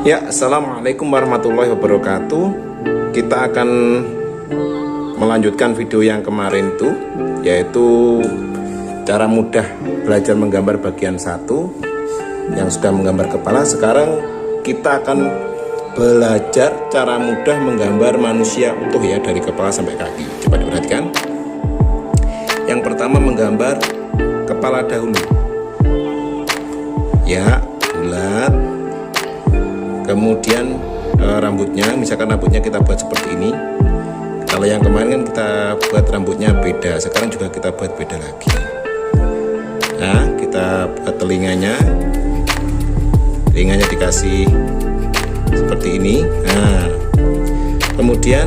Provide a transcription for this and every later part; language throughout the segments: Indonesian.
Ya, assalamualaikum warahmatullahi wabarakatuh. Kita akan melanjutkan video yang kemarin itu, yaitu cara mudah belajar menggambar bagian 1 yang sudah menggambar kepala. Sekarang kita akan belajar cara mudah menggambar manusia utuh ya, dari kepala sampai kaki. Coba diperhatikan. Yang pertama, menggambar kepala dahulu. Ya, bulat. Kemudian rambutnya, misalkan rambutnya kita buat seperti ini. Kalau yang kemarin kan kita buat rambutnya beda, sekarang juga kita buat beda lagi. Nah, kita buat telinganya dikasih seperti ini. Nah, kemudian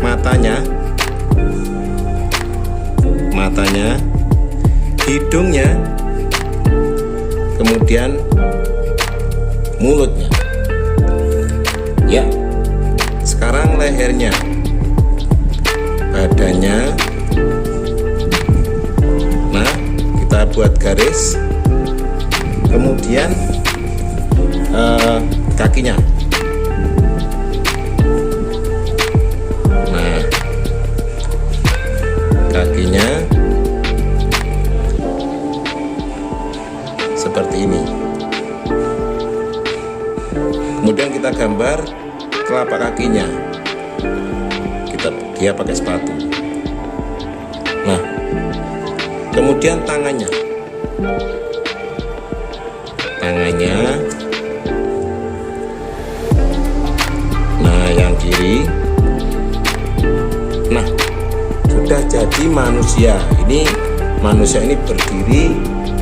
matanya, hidungnya, kemudian mulutnya. Ya, sekarang lehernya, badannya. Nah, kita buat garis. Kemudian kakinya. Nah, kakinya seperti ini. Kemudian kita gambar telapak kakinya. Dia pakai sepatu. Nah, kemudian tangannya. Nah, yang kiri. Nah, sudah jadi manusia. Manusia ini berdiri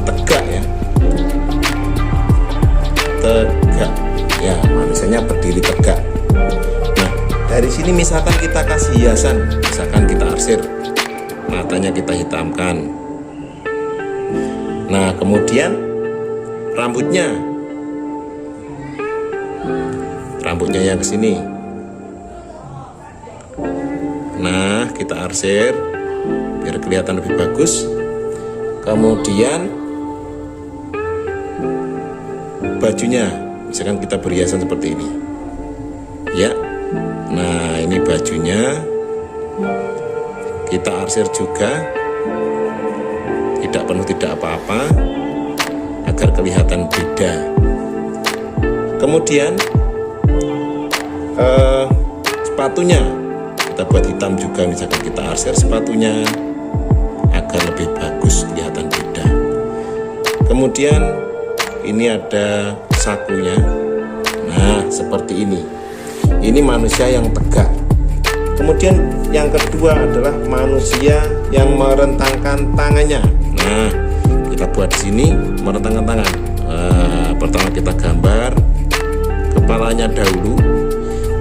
tegak ya. Tegak. Ya, manusianya berdiri tegak. Nah, dari sini misalkan kita kasih hiasan, misalkan kita arsir, matanya kita hitamkan. Nah, kemudian rambutnya yang ke sini. Nah, kita arsir biar kelihatan lebih bagus. Kemudian bajunya, misalkan kita berhiasan seperti ini ya. Nah, ini bajunya kita arsir juga, tidak penuh, tidak apa-apa, agar kelihatan beda. Kemudian sepatunya kita buat hitam juga, misalkan kita arsir sepatunya agar lebih bagus, kelihatan beda. Kemudian ini ada sakunya. Nah, seperti ini. Ini manusia yang tegak. Kemudian yang kedua adalah manusia yang merentangkan tangannya. Nah, kita buat di sini merentangkan tangan. Nah, pertama kita gambar kepalanya dahulu.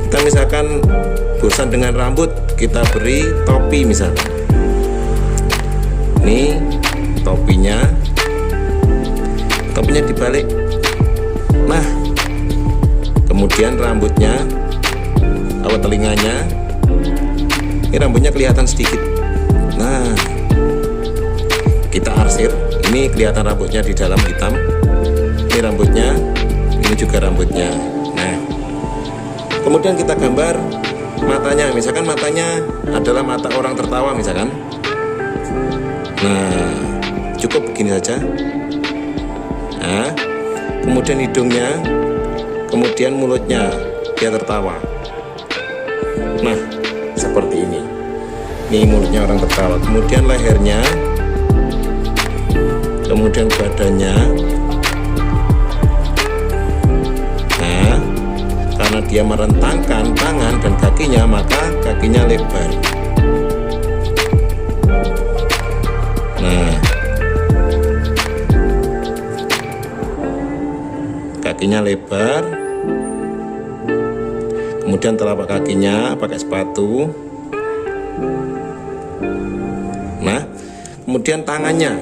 Kita misalkan bosan dengan rambut, kita beri topi misalkan. Ini topinya dibalik. Nah, kemudian rambutnya, telinganya, ini rambutnya kelihatan sedikit. Nah, kita arsir, ini kelihatan rambutnya di dalam hitam. Ini rambutnya, ini juga rambutnya. Nah, kemudian kita gambar matanya, misalkan matanya adalah mata orang tertawa misalkan. Nah, cukup begini saja. Nah, kemudian hidungnya, kemudian mulutnya, dia tertawa. Nah, seperti ini. Ini mulutnya orang tertawa. Kemudian lehernya, kemudian badannya. Nah, karena dia merentangkan tangan dan kakinya, maka kakinya lebar. Nah, kakinya lebar. Kemudian telapak kakinya pakai sepatu. Nah, kemudian tangannya.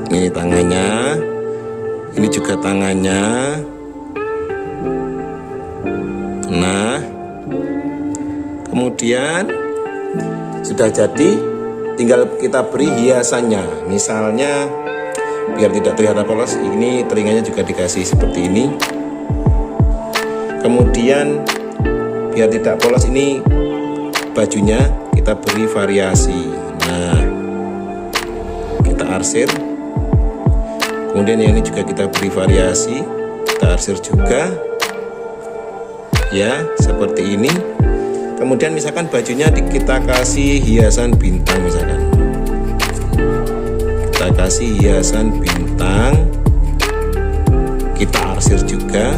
Ini tangannya. Ini juga tangannya. Nah, kemudian sudah jadi, tinggal kita beri hiasannya. Misalnya biar tidak terlihat polos, ini telinganya juga dikasih seperti ini. Kemudian biar tidak polos, ini bajunya kita beri variasi. Nah, kita arsir. Kemudian yang ini juga kita beri variasi, kita arsir juga ya, seperti ini. Kemudian misalkan bajunya kita kasih hiasan bintang, misalkan kita kasih hiasan bintang, kita arsir juga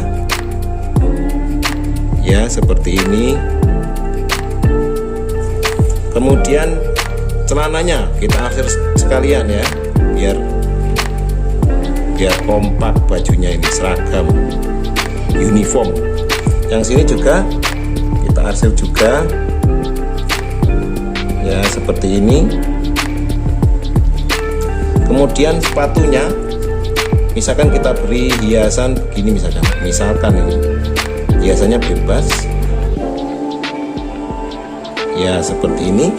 ya, seperti ini. Kemudian celananya kita arsir sekalian ya, biar kompak bajunya, ini seragam uniform. Yang sini juga kita arsir juga ya, seperti ini. Kemudian sepatunya misalkan kita beri hiasan begini, misalkan ini hiasannya bebas ya, seperti ini.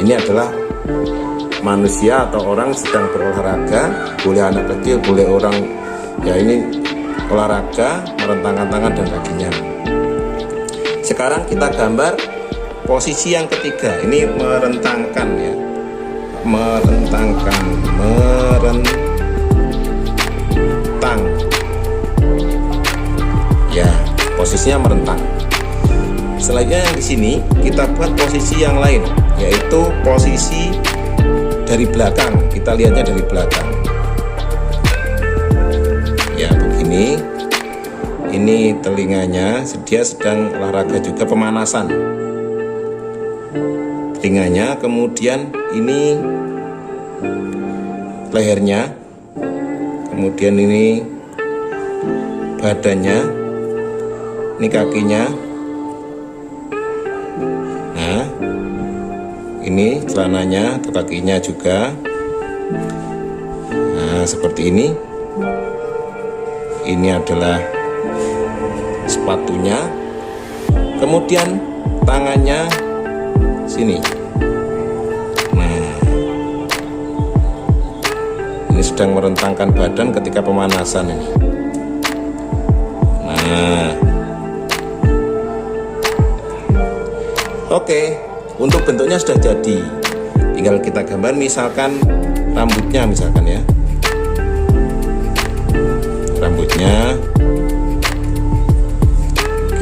Ini adalah manusia atau orang sedang berolahraga, boleh anak kecil, boleh orang ya, ini olahraga merentangkan tangan dan kakinya. Sekarang kita gambar posisi yang ketiga, ini merentangkan ya, merentang ya, posisinya merentang. Selanjutnya yang di sini kita buat posisi yang lain, yaitu posisi dari belakang. Kita lihatnya dari belakang ya, begini. Ini telinganya, dia sedang olahraga juga, pemanasan telinganya. Kemudian ini lehernya, kemudian ini badannya, ini kakinya. Nah, ini celananya atau kakinya juga. Nah, seperti ini. Ini adalah sepatunya. Kemudian tangannya sini. Nah, ini sedang merentangkan badan ketika pemanasan ini. Nah, oke, untuk bentuknya sudah jadi. Tinggal kita gambar, misalkan rambutnya, misalkan ya, rambutnya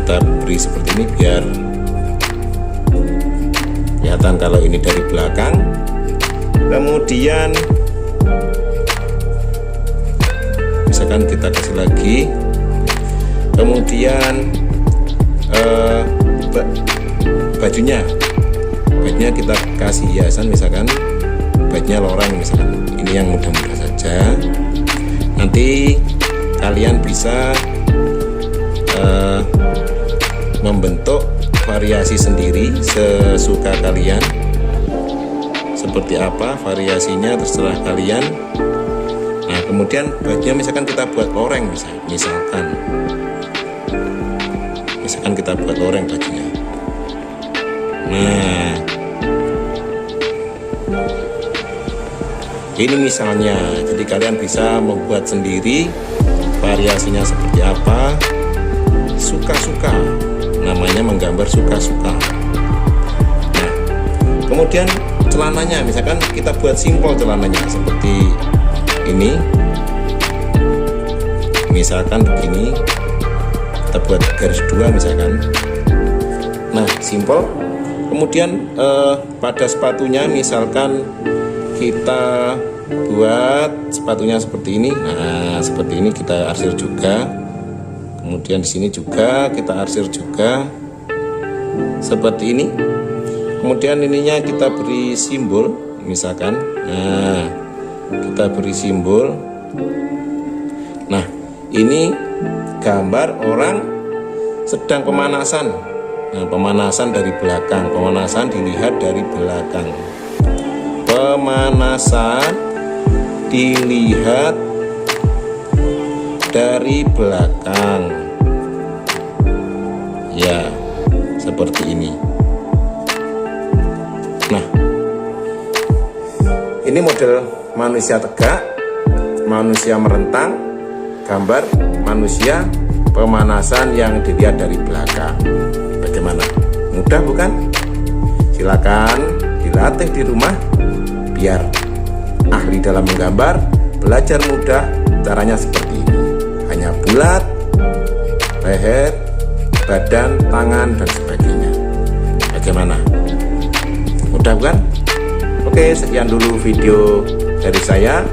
kita beri seperti ini biar kelihatan kalau ini dari belakang. Kemudian misalkan kita kasih lagi. Kemudian bajunya kita kasih hiasan, misalkan bajunya loreng, misalkan ini yang mudah-mudah saja. Nanti kalian bisa membentuk variasi sendiri sesuka kalian. Seperti apa variasinya terserah kalian. Nah, kemudian bajunya misalkan kita buat loreng, misalkan kita buat loreng bajunya. Nah, ini misalnya, jadi kalian bisa membuat sendiri variasinya seperti apa, suka-suka. Namanya menggambar suka-suka. Nah, kemudian celananya, misalkan kita buat simpel celananya seperti ini, misalkan begini, kita buat garis 2 misalkan. Nah, simpel. Kemudian pada sepatunya misalkan kita buat sepatunya seperti ini. Nah, seperti ini kita arsir juga. Kemudian di sini juga kita arsir juga seperti ini. Kemudian ininya kita beri simbol, misalkan. Nah, kita beri simbol. Nah, ini gambar orang sedang pemanasan. Nah, pemanasan dari belakang, pemanasan dilihat dari belakang. Pemanasan dilihat dari belakang. Ya, seperti ini. Nah, ini model manusia tegak manusia merentang, gambar manusia pemanasan yang dilihat dari belakang. Bagaimana? Mudah bukan? Silakan dilatih di rumah biar ahli dalam menggambar, belajar mudah. Caranya seperti ini. Hanya bulat, leher, badan, tangan, dan sebagainya. Bagaimana? Mudah bukan? Oke, sekian dulu video dari saya.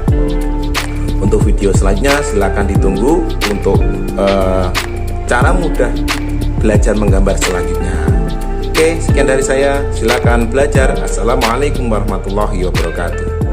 Untuk video selanjutnya silakan ditunggu untuk cara mudah belajar menggambar selanjutnya. Oke, sekian dari saya. Silakan belajar. Assalamualaikum warahmatullahi wabarakatuh.